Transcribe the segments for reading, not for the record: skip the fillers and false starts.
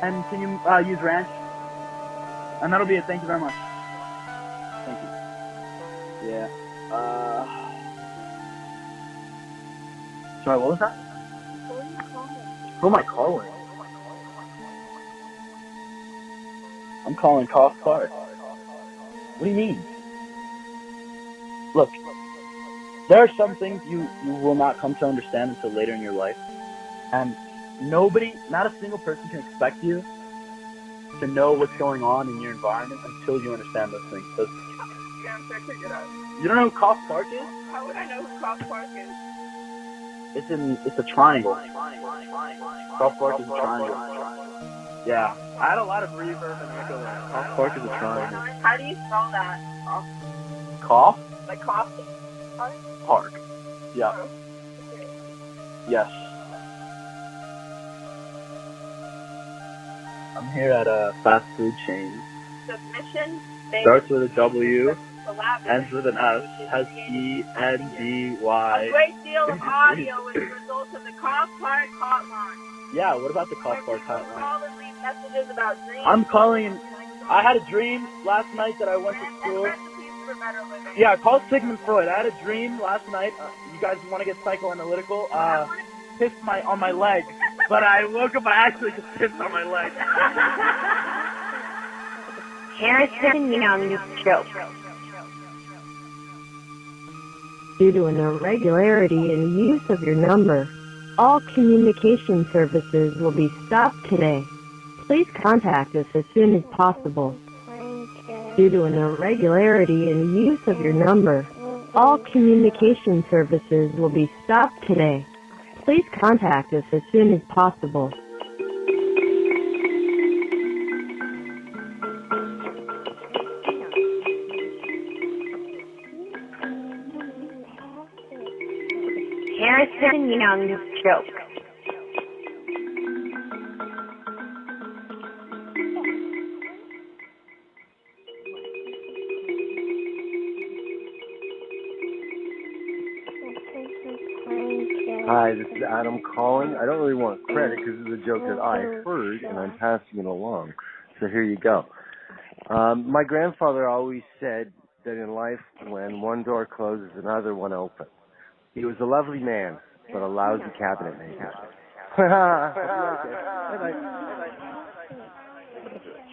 And can you use ranch? And that'll be it. Thank you very much. Thank you. Yeah. Sorry, what was that? Who am I calling? I'm calling Cough Park. What do you mean? Look, there are some things you will not come to understand until later in your life. And nobody, not a single person can expect you to know what's going on in your environment until you understand those things. Yeah, I'm trying to figure it out. You don't know who Cough Park is? How would I know who Cough Park is? It's a triangle. Cough Park is a triangle. Yeah. I had a lot of reverb and echo there. Cough Park is a triangle. How do you spell that? Cough? Like Cough Park. Yeah. Oh, okay. Yes. I'm here at a fast food chain. Submission. Starts with a W, Elaborate. ends with an S, has E-N-D-Y. A great deal of audio is a result of the Cough Park Hotline. Yeah, what about the Cough Park Hotline? Call and leave messages about dreams. I'm calling. I had a dream last night that I went to school. Yeah, call Sigmund Freud. I had a dream last night. You guys want to get psychoanalytical? Pissed on my leg. But I woke up, I actually just pissed on my leg. Harrison Young joke. Due to an irregularity in use of your number, all communication services will be stopped today. Please contact us as soon as possible. Due to an irregularity in use of your number, all communication services will be stopped today. Please contact us as soon as possible. Harrison Young joke. Hi, this is Adam calling. I don't really want credit because this is a joke that I heard and I'm passing it along. So here you go. My grandfather always said that in life, when one door closes, another one opens. He was a lovely man, but a lousy cabinet maker.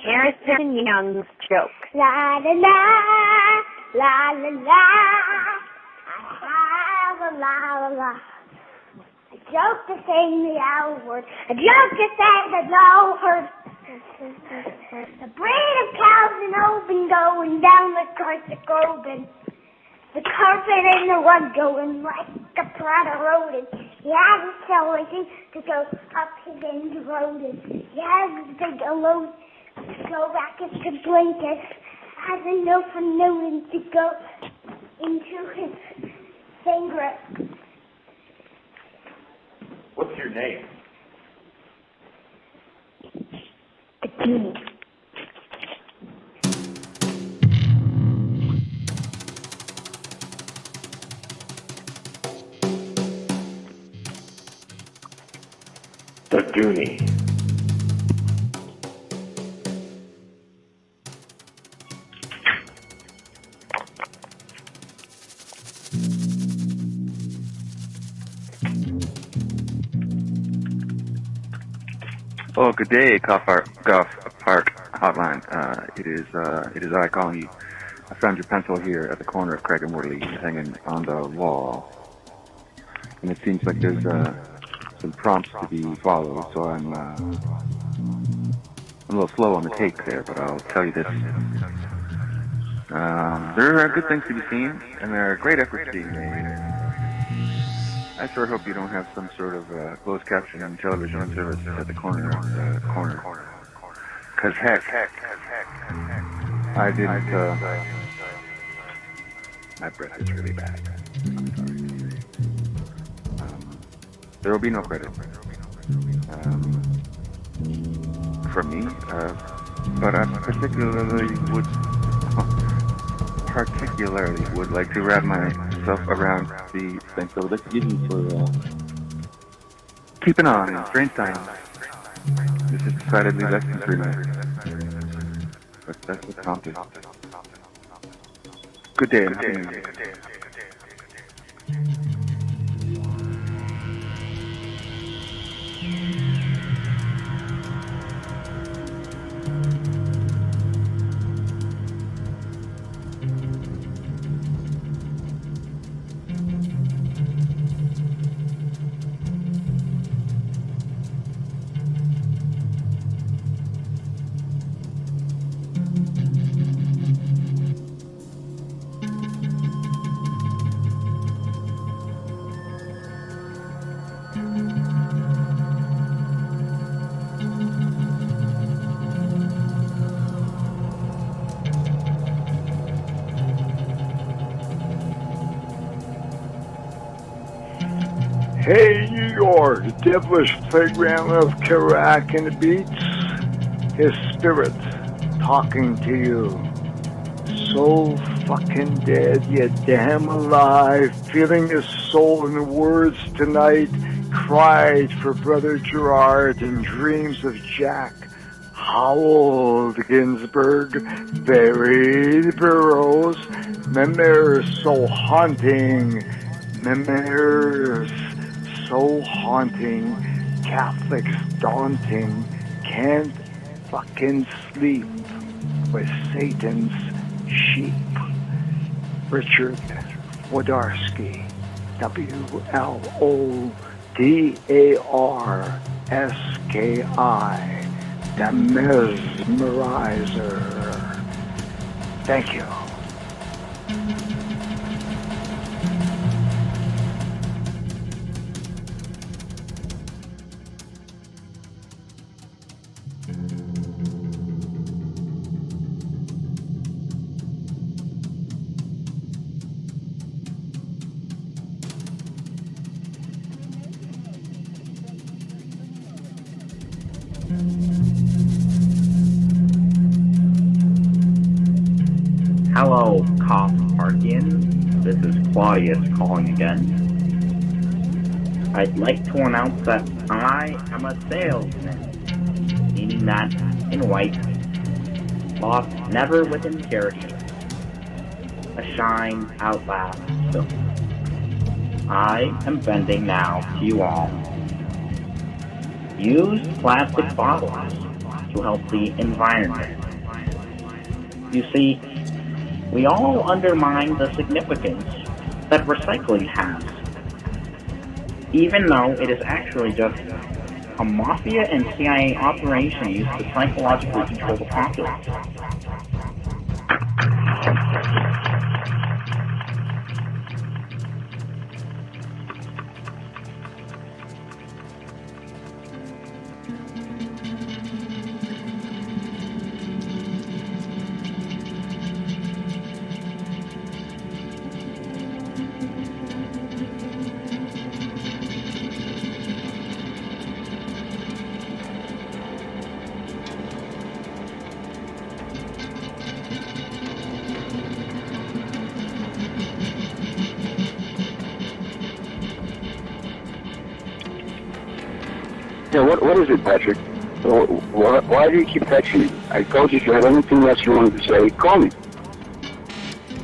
Harrison Young's joke. La la la, la la la, la la la. A joke to say the L word, a joke to say the no word. The breed of cows and open going down the carpet Gobin. The carpet and the one going like a Prada rodent. He has a celebration to go up against rodent. He has a big load to go back into blankets. Has a note from Newton to go into his finger. What's your name? Kjimmy. The Goonie. Oh, good day, Cough Park Hotline. It is I calling you. I found your pencil here at the corner of Craig and Worley, hanging on the wall, and it seems like there's some prompts to be followed. So I'm a little slow on the take there, but I'll tell you this: there are good things to be seen, and there are great efforts being made. I sure hope you don't have some sort of closed caption television service at the corner of the corner. Because heck, I didn't, my breath is really bad. I'm sorry. There will be no credit from me, but I particularly would like to wrap myself around the thanks I would like to give you for keeping on in strange times. This is decidedly less than 3 minutes. But that's what prompted. Good day, and happy New Year. Hey, New York, the devilish playground of Kerak and the beats. His spirit talking to you. So fucking dead, yet damn alive. Feeling his soul in the words tonight. Cried for Brother Gerard and dreams of Jack. Howled Ginsburg, buried burrows. Memories so haunting. Memories so haunting, Catholics daunting, can't fucking sleep with Satan's sheep. Richard Wlodarski, Wlodarski, the mesmerizer. Thank you. Hello, Cough Parkians. This is Claudius calling again. I'd like to announce that I am a salesman, meaning that in white, lost never with impurity, a shine outlast silk. I am vending now to you all. Use plastic bottles to help the environment. You see, we all undermine the significance that recycling has, even though it is actually just a mafia and CIA operation used to psychologically control the populace. Yeah, what is it, Patrick? Why do you keep texting me? I told you if you had anything else you wanted to say, call me.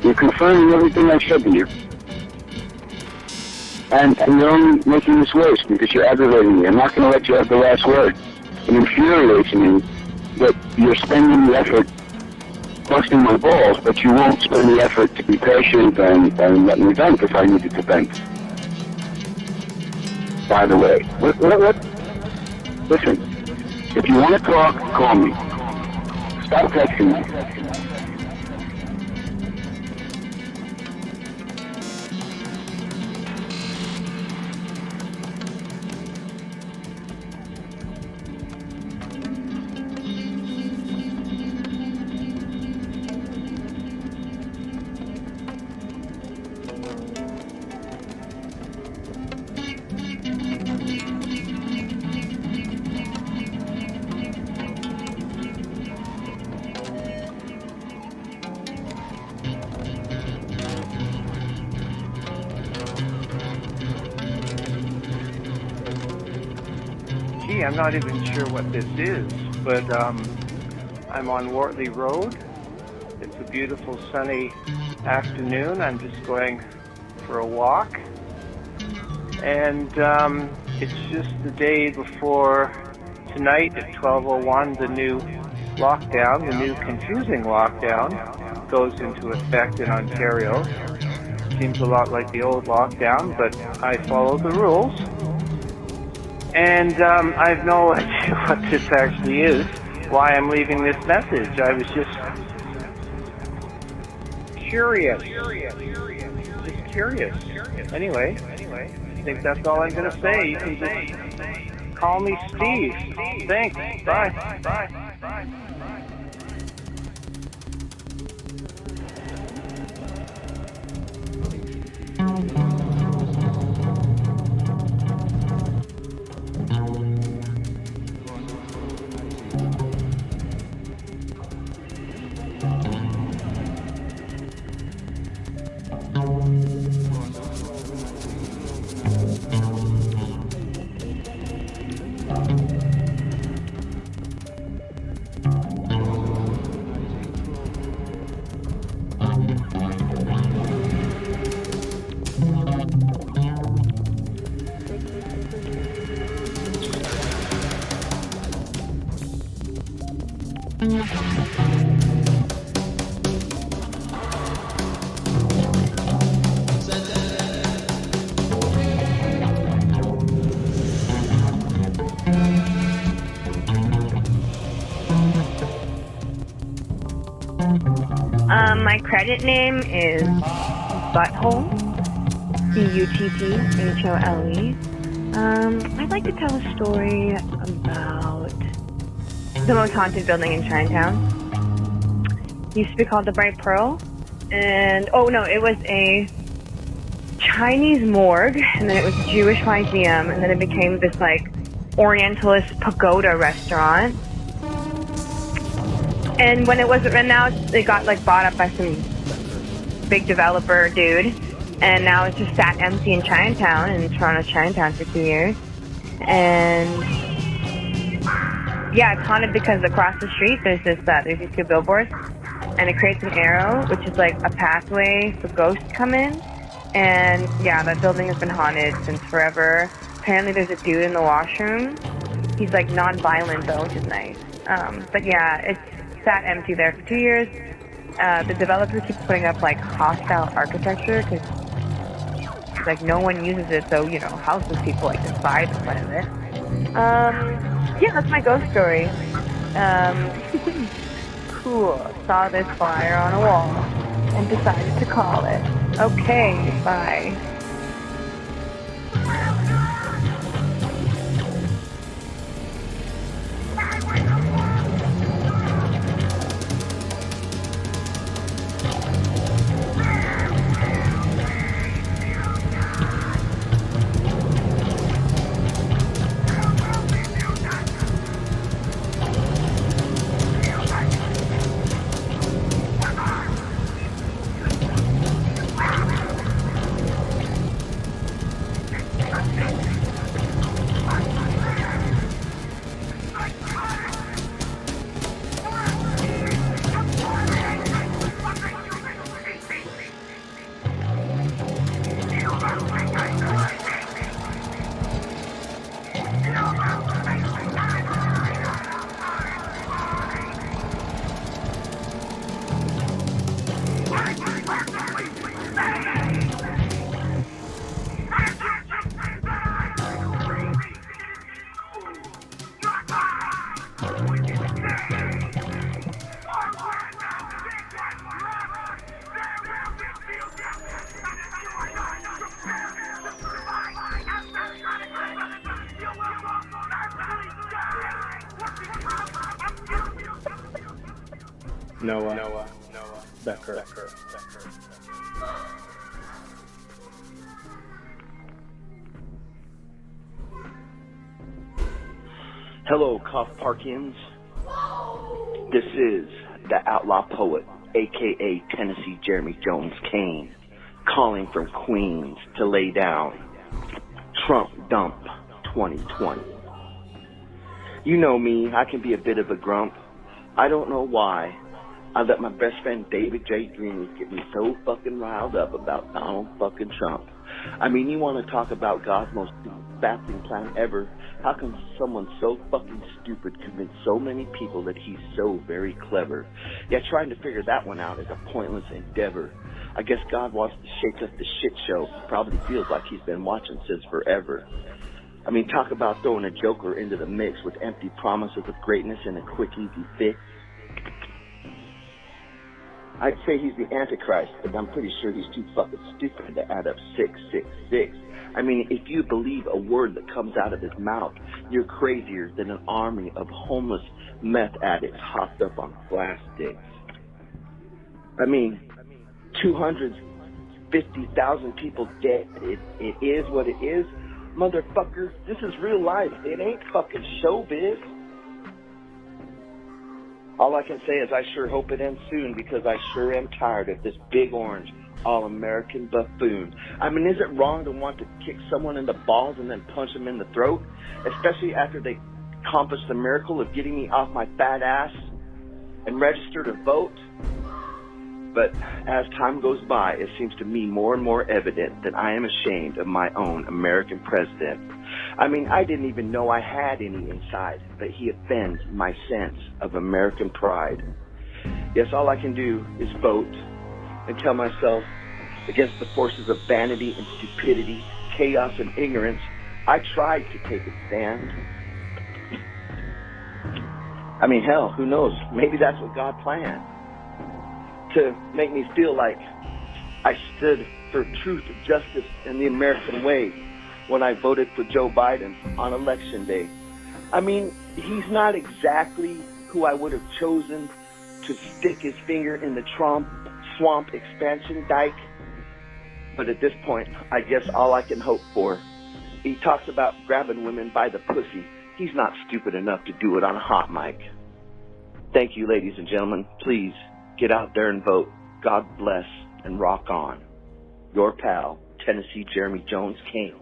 You're confirming everything I said to you. And you're only making this worse because you're aggravating me. I'm not going to let you have the last word. It infuriates me that you're spending the effort busting my balls, but you won't spend the effort to be patient and let me vent if I needed to vent. By the way, what? Listen, if you want to talk, call me. Stop texting me. me. I'm not even sure what this is, but I'm on Wortley Road. It's a beautiful sunny afternoon. I'm just going for a walk. And it's just the day before tonight at 12:01, the new lockdown, the new confusing lockdown, goes into effect in Ontario. Seems a lot like the old lockdown, but I follow the rules. And I have no idea what this actually is, why I'm leaving this message. I was just curious. Just curious. Anyway, I think that's all I'm going to say. You can just call me Steve. Thanks. Bye. My credit name is Butthole, Butthole. I'd like to tell a story about the most haunted building in Chinatown. It used to be called the Bright Pearl, and it was a Chinese morgue, and then it was a Jewish museum, and then it became this like Orientalist pagoda restaurant. And when it wasn't, and now it got like bought up by some big developer dude, and now it's just sat empty in Chinatown, in Toronto Chinatown for 2 years. And yeah, it's haunted because across the street there's these two billboards, and it creates an arrow, which is like a pathway for ghosts to come in. And yeah, that building has been haunted since forever. Apparently there's a dude in the washroom. He's like non-violent though, which is nice. But yeah, it's sat empty there for 2 years. The developer keeps putting up like hostile architecture because like no one uses it, so houseless people like just buy the front of it. Yeah, that's my ghost story. Cool. Saw this flyer on a wall and decided to call it. Okay, bye. Noah, Becker. Hello, Cough Parkians. This is the Outlaw Poet, a.k.a. Tennessee Jeremy Jones Kane, calling from Queens to lay down Trump Dump 2020. You know me, I can be a bit of a grump. I don't know why. I let my best friend David J. Green get me so fucking riled up about Donald fucking Trump. I mean, you want to talk about God's most baffling plan ever? How can someone so fucking stupid convince so many people that he's so very clever? Yeah, trying to figure that one out is a pointless endeavor. I guess God wants to shake up the shit show. Probably feels like he's been watching since forever. I mean, talk about throwing a joker into the mix with empty promises of greatness and a quick, easy fix. I'd say he's the Antichrist, but I'm pretty sure he's too fucking stupid to add up 666. I mean, if you believe a word that comes out of his mouth, you're crazier than an army of homeless meth addicts hopped up on glass sticks. I mean, 250,000 people dead. It is what it is. Motherfucker, this is real life. It ain't fucking showbiz. All I can say is I sure hope it ends soon because I sure am tired of this big orange all-American buffoon. I mean, is it wrong to want to kick someone in the balls and then punch them in the throat? Especially after they accomplished the miracle of getting me off my fat ass and register to vote? But as time goes by, it seems to me more and more evident that I am ashamed of my own American president. I mean, I didn't even know I had any inside, but he offends my sense of American pride. Yes, all I can do is vote and tell myself, against the forces of vanity and stupidity, chaos and ignorance, I tried to take a stand. I mean, hell, who knows? Maybe that's what God planned. To make me feel like I stood for truth, justice, and the American way when I voted for Joe Biden on Election Day. I mean, he's not exactly who I would have chosen to stick his finger in the swamp expansion dike. But at this point, I guess all I can hope for. He talks about grabbing women by the pussy. He's not stupid enough to do it on a hot mic. Thank you, ladies and gentlemen. Please get out there and vote. God bless and rock on. Your pal, Tennessee Jeremy Jones King.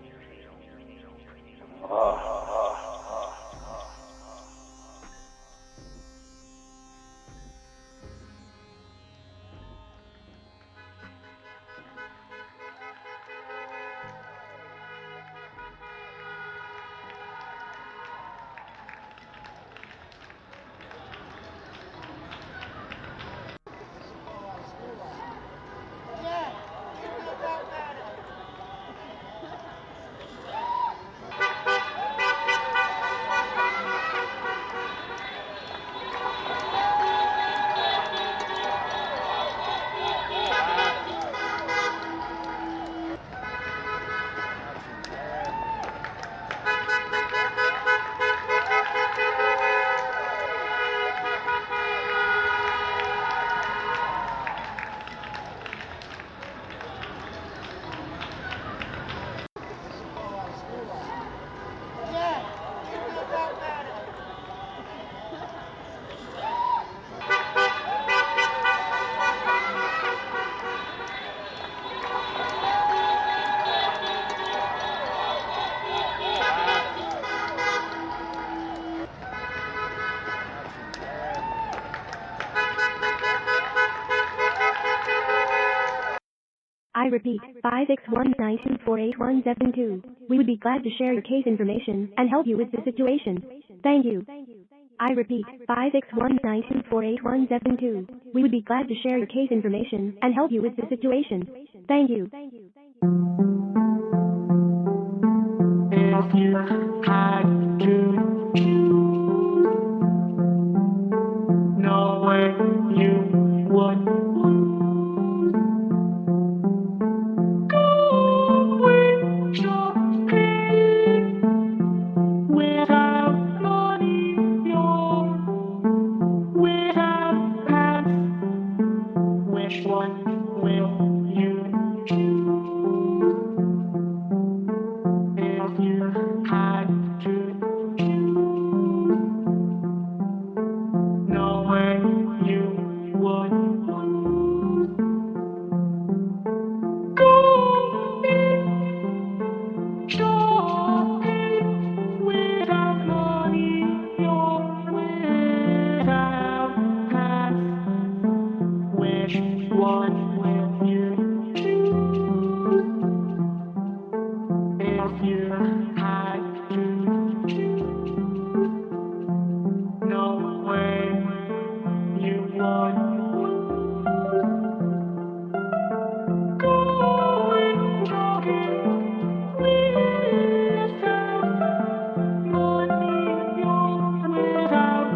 I repeat, 561-924-8172. We would be glad to share your case information and help you with the situation. Thank you. I repeat, 561-924-8172. We would be glad to share your case information and help you with the situation. Thank you. If you had to choose, knowing you would which one will you choose? If you had to you had to choose. No way you would. Going jogging with yourself, money yours without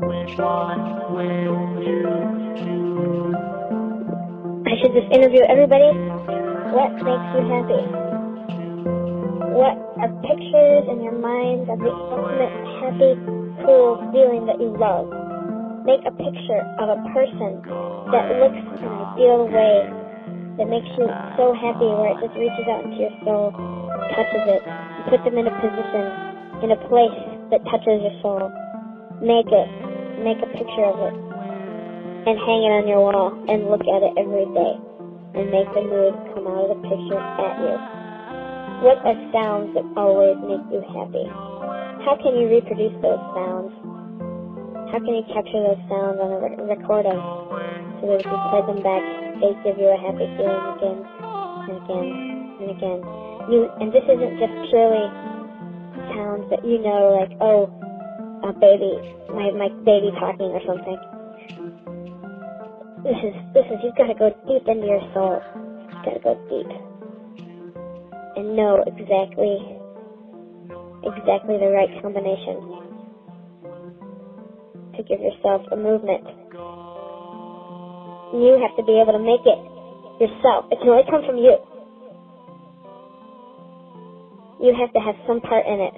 which one will you choose? I should just interview everybody. What makes you happy? What are pictures in your mind of the ultimate happy, cool feeling that you love? Make a picture of a person that looks an ideal way, that makes you so happy where it just reaches out into your soul, touches it, and put them in a position, in a place that touches your soul. Make a picture of it, and hang it on your wall, and look at it every day, and make the mood come out of the picture at you. What are sounds that always make you happy? How can you reproduce those sounds? How can you capture those sounds on a recording so that if you play them back, they give you a happy feeling again and again and again? And this isn't just purely sounds that you know, like, oh, a baby, my baby talking or something. This is, you've got to go deep into your soul. You've got to go deep. And know exactly the right combination to give yourself a movement. You have to be able to make it yourself. It can only come from you. You have to have some part in it.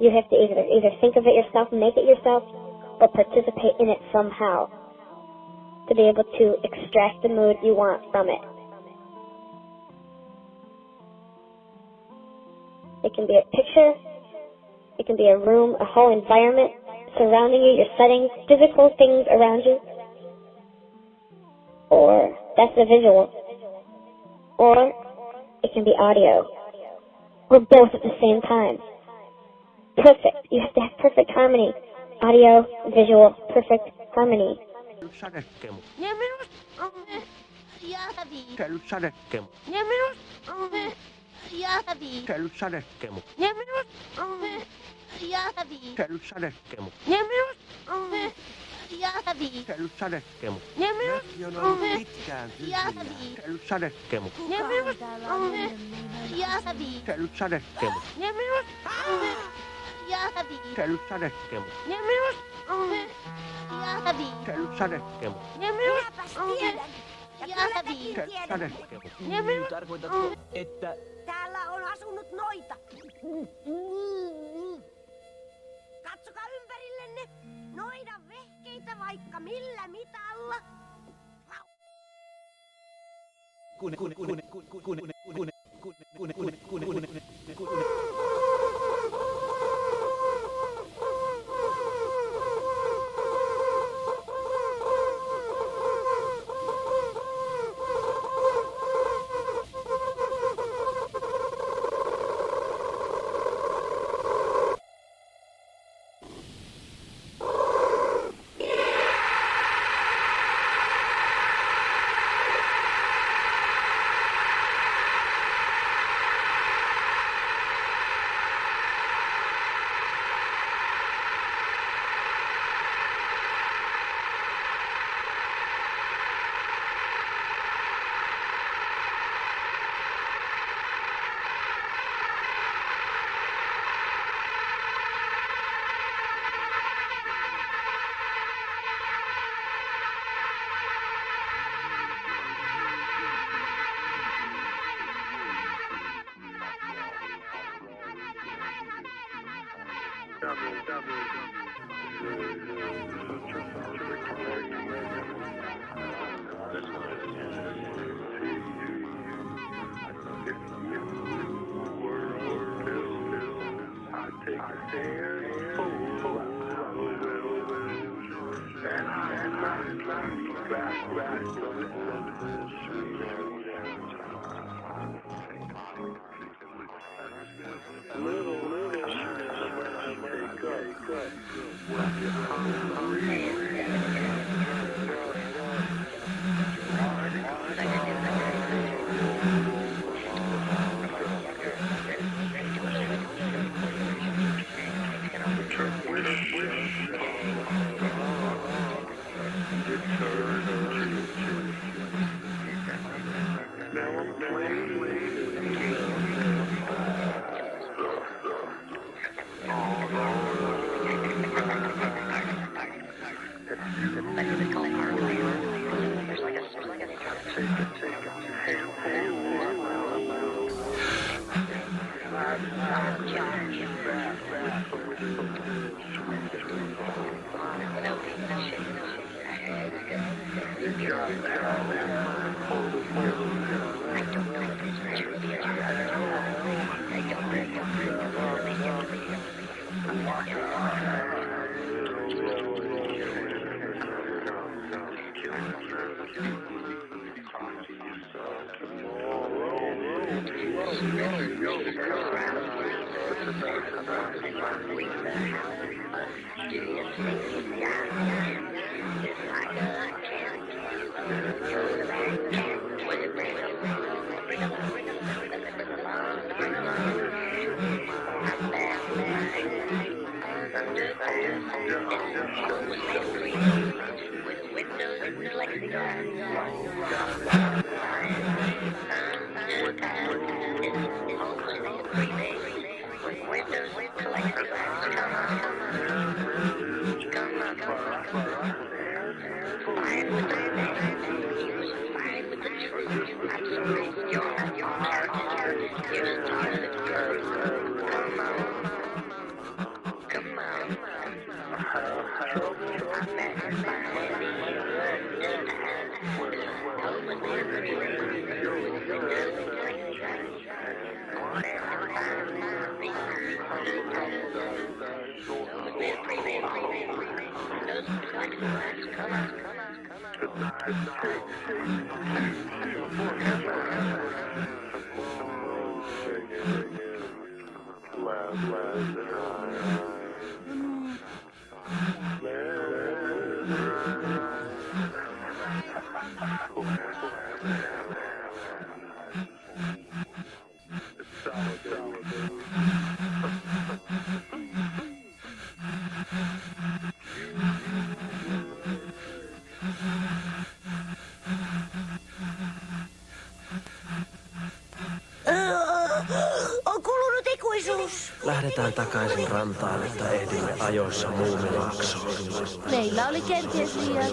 You have to either think of it yourself, make it yourself, or participate in it somehow to be able to extract the mood you want from it. It can be a picture, it can be a room, a whole environment surrounding you, your settings, physical things around you, or that's the visual, or it can be audio, or both at the same time. Perfect. You have to have perfect harmony. Audio, visual, perfect harmony. Tarkoitatko, että täällä on asunut noita? Katsokaa ympärillenne. Noidan vehkeitä vaikka millä mitalla. Little On kulunut ikuisuus. Lähdetään takaisin rantaan, että ehdimme ajoissa Muumilaaksoon. Meillä oli kenties liian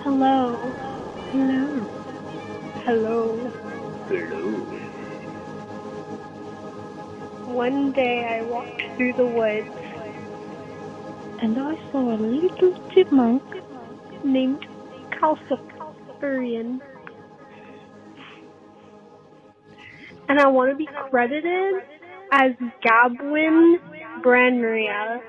Hello. Hello. Hello. Hello. One day I walked through the woods and I saw a little chipmunk named Calcifurrian. And I want to be credited as Gabwynn Branrael.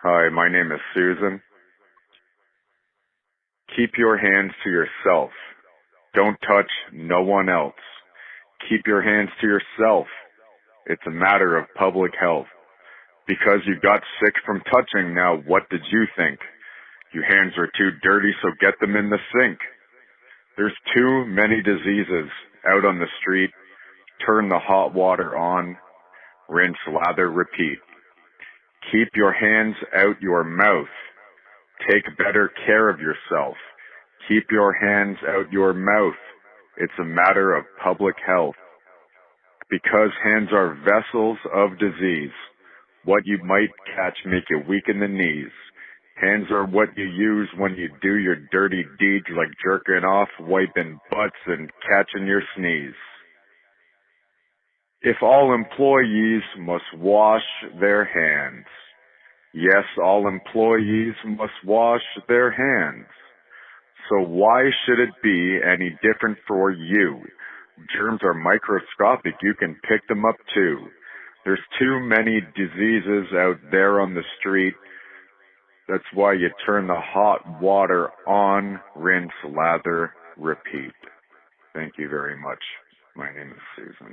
Hi, my name is Susan. Keep your hands to yourself. Don't touch no one else. Keep your hands to yourself. It's a matter of public health. Because you got sick from touching, now what did you think? Your hands are too dirty, so get them in the sink. There's too many diseases out on the street. Turn the hot water on. Rinse, lather, repeat. Keep your hands out your mouth. Take better care of yourself. Keep your hands out your mouth. It's a matter of public health. Because hands are vessels of disease. What you might catch make you weak in the knees. Hands are what you use when you do your dirty deeds like jerking off, wiping butts, and catching your sneeze. If all employees must wash their hands. Yes, all employees must wash their hands. So why should it be any different for you? Germs are microscopic. You can pick them up too. There's too many diseases out there on the street. That's why you turn the hot water on, rinse, lather, repeat. Thank you very much. My name is Susan.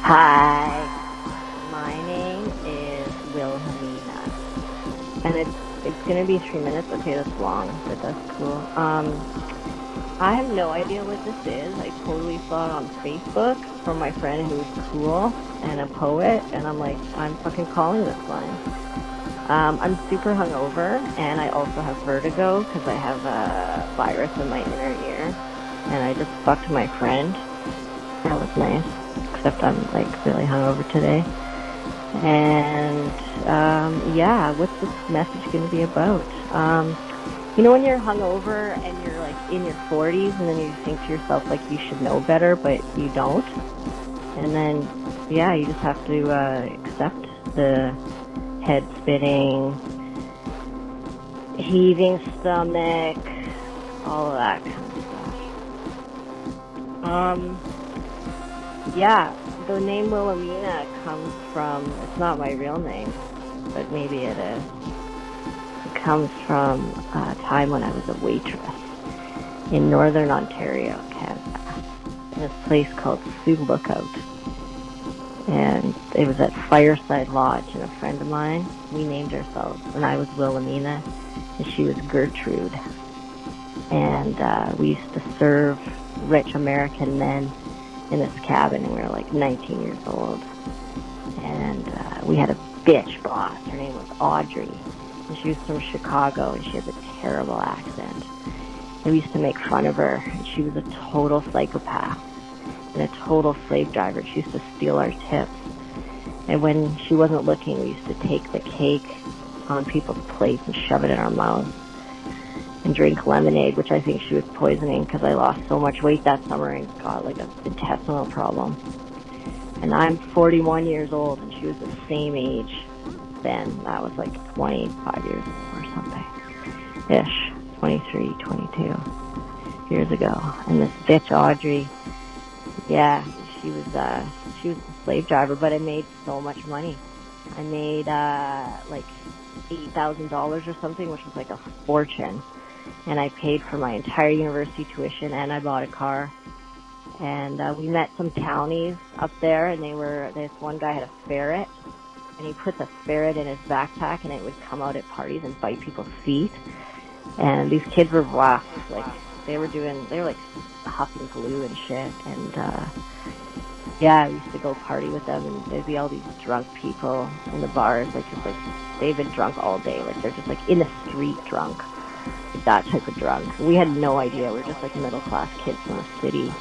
Hi, my name is Wilhelmina, and it's gonna be 3 minutes. Okay, that's long, but that's cool. I have no idea what this is. I totally saw it on Facebook from my friend who's cool and a poet, and I'm like, I'm fucking calling this line. I'm super hungover, and I also have vertigo because I have a virus in my inner ear, and I just fucked my friend. That was nice. Except I'm like really hungover today. And yeah, what's this message going to be about? You know when you're hungover and you're like in your 40s and then you think to yourself like you should know better but you don't? And then yeah, you just have to accept the head spinning, heaving stomach, all of that kind of stuff. Yeah, the name Wilhelmina comes from, it's not my real name, but maybe it is. It comes from a time when I was a waitress in Northern Ontario, Canada, in this place called Sioux Lookout. And it was at Fireside Lodge, and a friend of mine, we named ourselves, and I was Wilhelmina, and she was Gertrude. And we used to serve rich American men in this cabin, and we were like 19 years old. And we had a bitch boss. Her name was Audrey, and she was from Chicago, and she had a terrible accent. And we used to make fun of her, and she was a total psychopath and a total slave driver. She used to steal our tips. And when she wasn't looking, we used to take the cake on people's plates and shove it in our mouths and drink lemonade, which I think she was poisoning because I lost so much weight that summer and got like an intestinal problem. And I'm 41 years old, and she was the same age then. That was like 25 years ago or something. Ish. 23, 22 years ago. And this bitch Audrey, yeah, she was a slave driver, but I made so much money. I made like $8,000 or something, which was like a fortune. And I paid for my entire university tuition, and I bought a car. And we met some townies up there, and this one guy had a ferret, and he put the ferret in his backpack, and it would come out at parties and bite people's feet. And these kids were rough, like they were like huffing glue and shit. And Yeah, we used to go party with them, and there'd be all these drunk people in the bars, like just like they've been drunk all day, like they're just like in the street drunk, like that type of drunk. We had no idea. We were just like middle class kids from the city.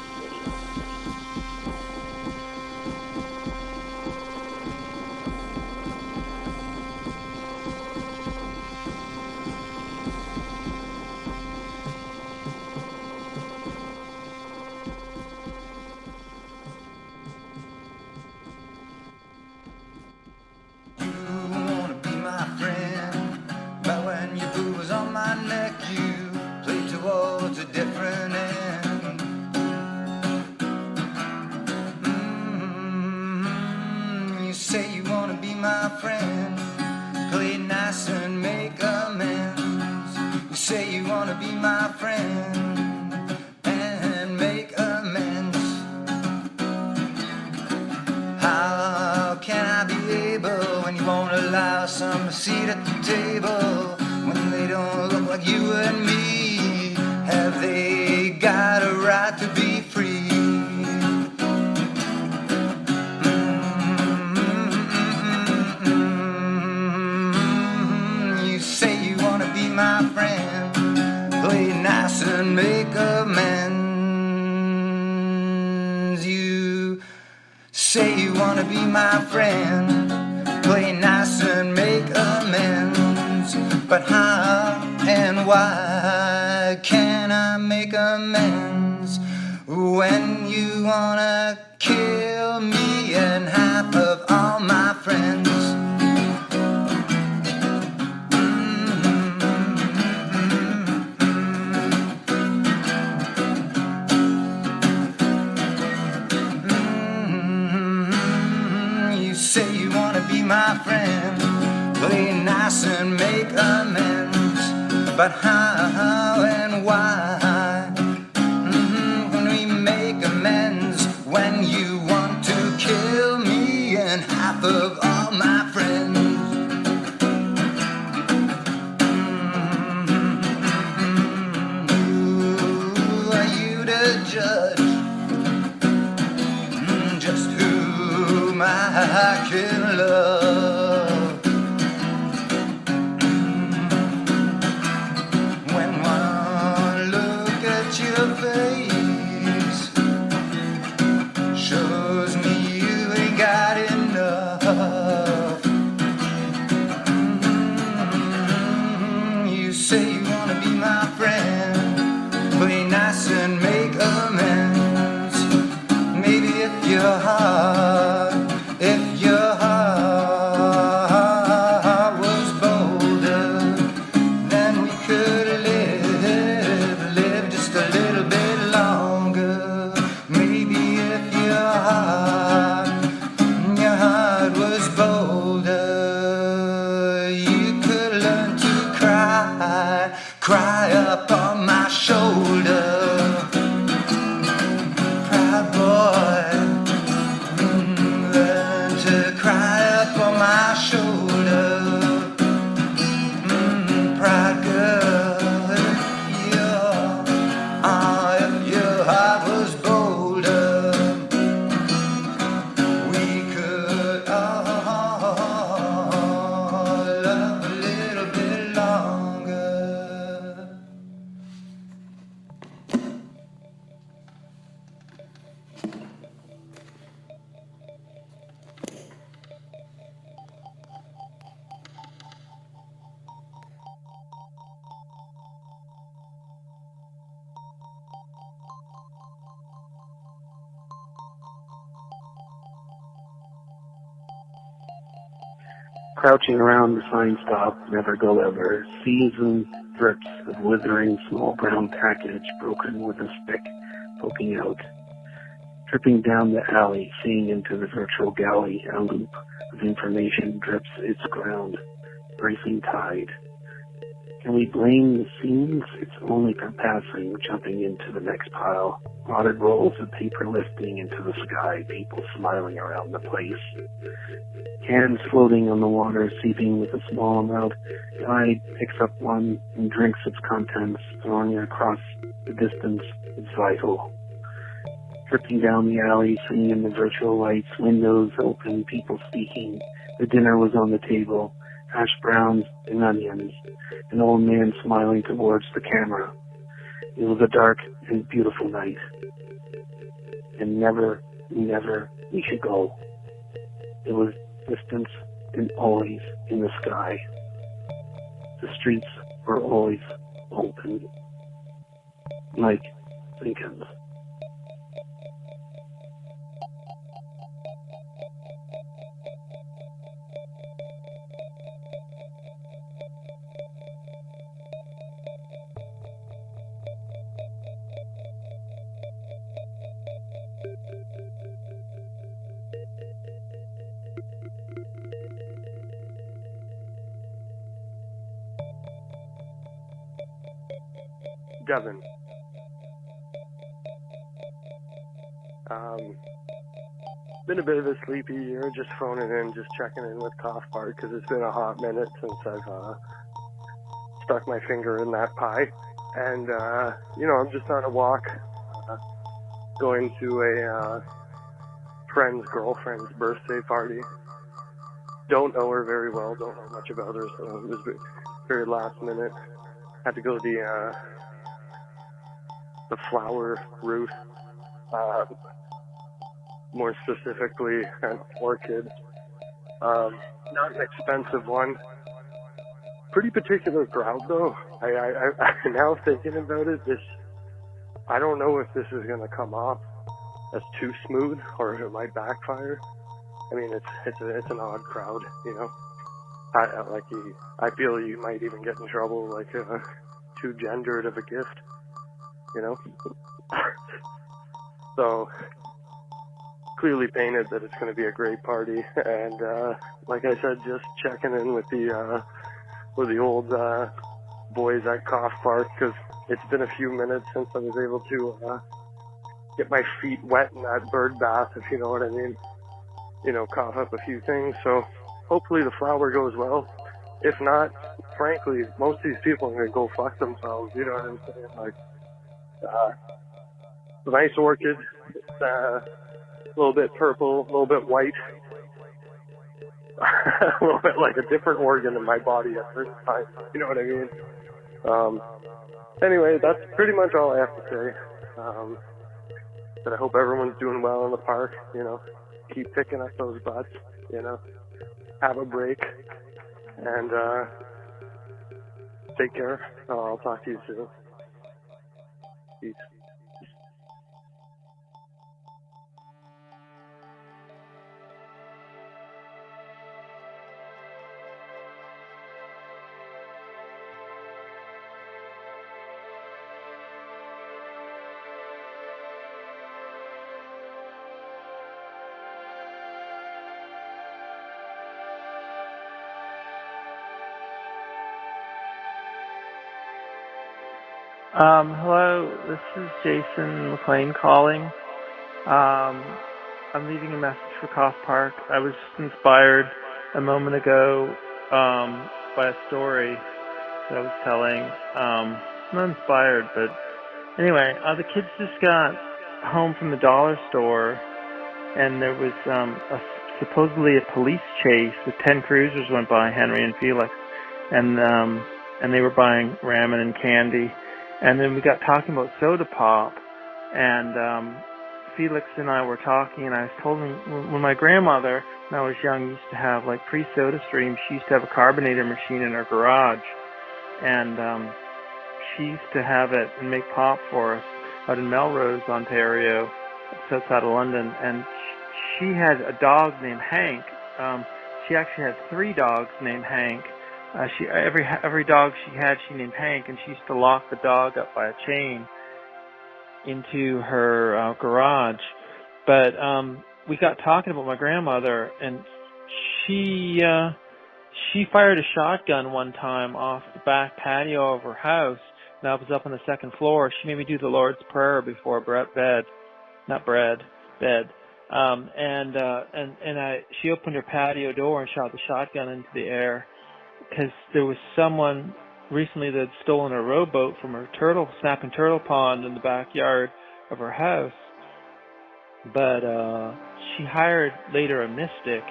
Crouching around the sign stop, never go ever, seasoned drips of withering small brown package broken with a stick poking out. Tripping down the alley, seeing into the virtual galley, a loop of information drips its ground, racing tide. Can we blame the scenes? It's only for passing, jumping into the next pile. Rotted rolls of paper lifting into the sky, people smiling around the place. Cans floating on the water, seeping with a small amount. Guide picks up one and drinks its contents, throwing it across the distance. It's vital. Tripping down the alley, seeing in the virtual lights, windows open, people speaking. The dinner was on the table, hash browns and onions, an old man smiling towards the camera. It was a dark and beautiful night. And never, never we should go. It was distance and always in the sky. The streets were always open. Like Sinkins. Devon. Been a bit of a sleepy year, just phoning in, just checking in with Cough Park, because it's been a hot minute since I've stuck my finger in that pie. And, I'm just on a walk, going to a friend's girlfriend's birthday party. Don't know her very well, don't know much about her, so it was very last minute. Had to go to the flower route, more specifically an Orchid. Not an expensive one. Pretty particular crowd though. I now thinking about it, I don't know if this is gonna come off as too smooth or if it might backfire. I mean, it's an odd crowd, you know. I feel you might even get in trouble, like too gendered of a gift, you know. So clearly painted that it's going to be a great party, and like I said, just checking in with the old boys at Cough Park, because it's been a few minutes since I was able to get my feet wet in that bird bath, if you know what I mean. You know, cough up a few things. So hopefully the flower goes well. If not, frankly, most of these people are going to go fuck themselves. You know what I'm saying? Like, nice orchid. It's a little bit purple, a little bit white. A little bit like a different organ in my body at certain times. You know what I mean? Anyway, that's pretty much all I have to say. But I hope everyone's doing well in the park, you know. Keep picking up those butts, you know. Have a break. And take care. I'll talk to you soon. Peace. Hello, this is Jason McLean calling. I'm leaving a message for Cough Park. I was inspired a moment ago by a story that I was telling. Not inspired, but anyway, the kids just got home from the dollar store, and there was supposedly a police chase with 10 cruisers went by, Henry and Felix, and they were buying ramen and candy. And then we got talking about soda pop, and Felix and I were talking, and I told him when my grandmother, when I was young, used to have like pre-soda streams, she used to have a carbonator machine in her garage, and she used to have it and make pop for us out in Melrose, Ontario, just outside of London. And she had a dog named Hank. She actually had 3 dogs named Hank. Every dog she had, she named Hank, and she used to lock the dog up by a chain into her garage. But we got talking about my grandmother, and she fired a shotgun one time off the back patio of her house. And I was up on the 2nd floor. She made me do the Lord's Prayer before bed. She opened her patio door and shot the shotgun into the air, because there was someone recently that had stolen a rowboat from her snapping turtle pond in the backyard of her house. but she hired later a mystic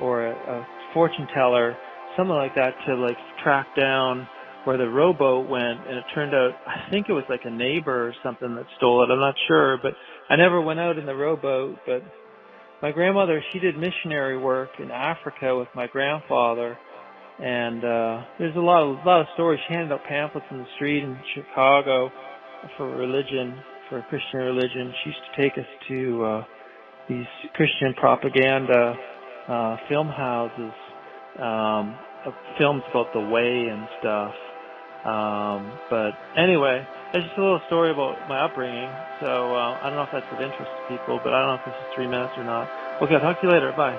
or a fortune teller, something like that, to like track down where the rowboat went, and it turned out, I think it was like a neighbor or something that stole it. I'm not sure, but I never went out in the rowboat. But my grandmother, she did missionary work in Africa with my grandfather, and there's a lot of stories. She handed out pamphlets in the street in Chicago for religion, for Christian religion. She used to take us to these Christian propaganda film houses, films about the way and stuff. But anyway, that's just a little story about my upbringing. So I don't know if that's of interest to people, but I don't know if this is 3 minutes or not. Okay, I'll talk to you later. Bye.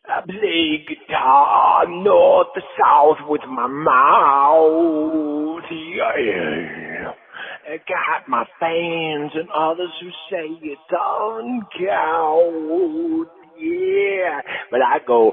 I play guitar north to south with my mouth. Yeah. I got my fans and others who say it don't count. Yeah, but I go.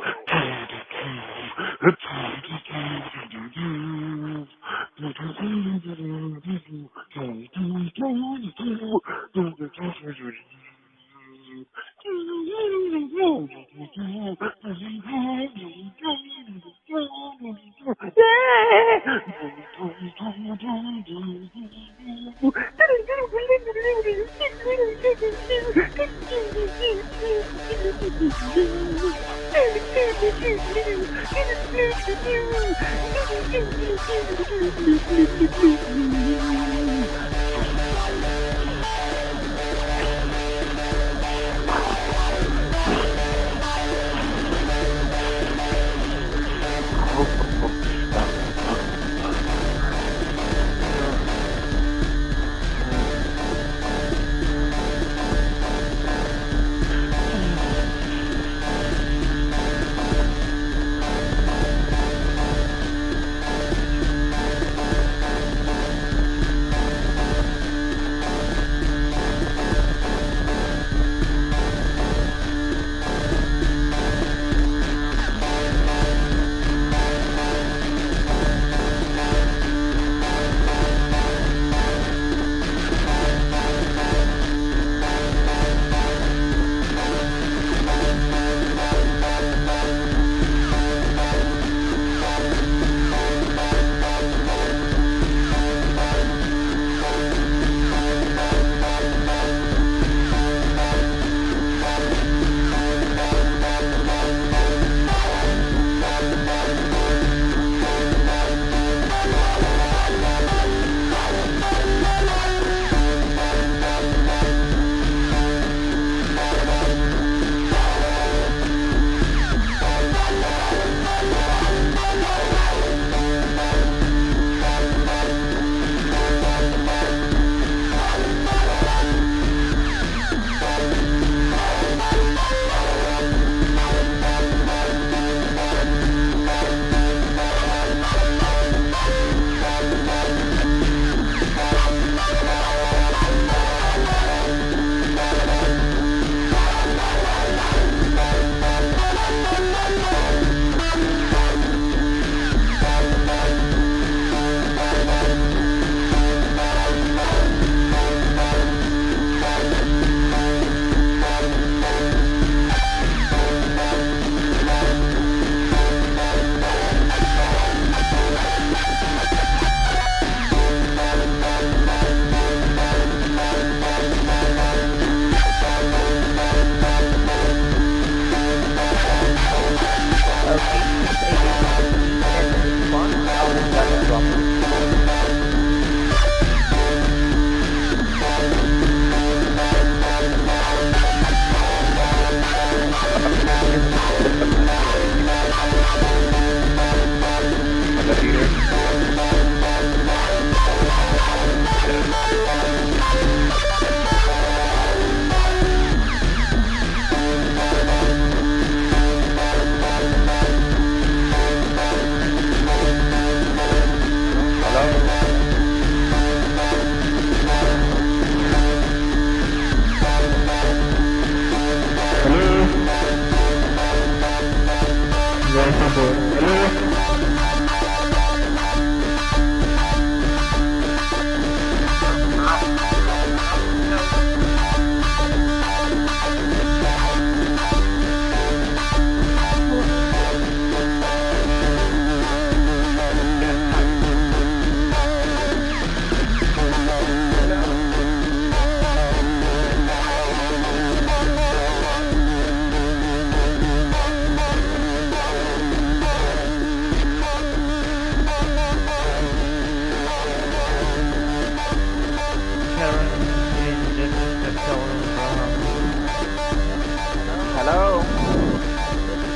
Hello,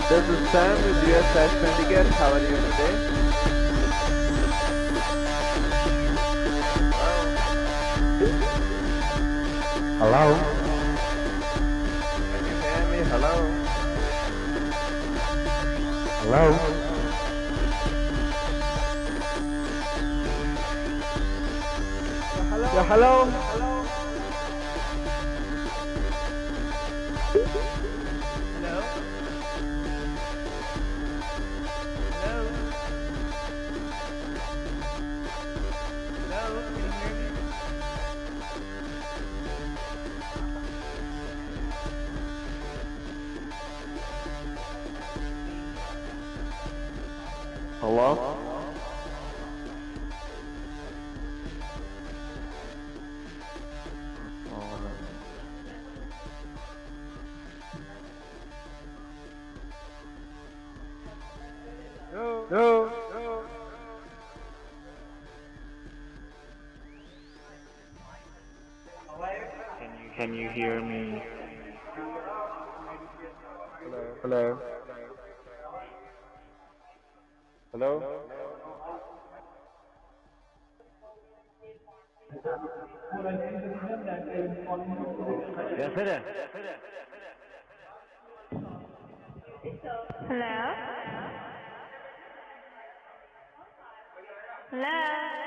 this is Sam with US Syndicate. How are you today? Hello? Can you hear me? Hello? Hello? Yeah, hello? Hello? No. Can you hear me? Hello? Hello? Yes, it is. Hello? Hello?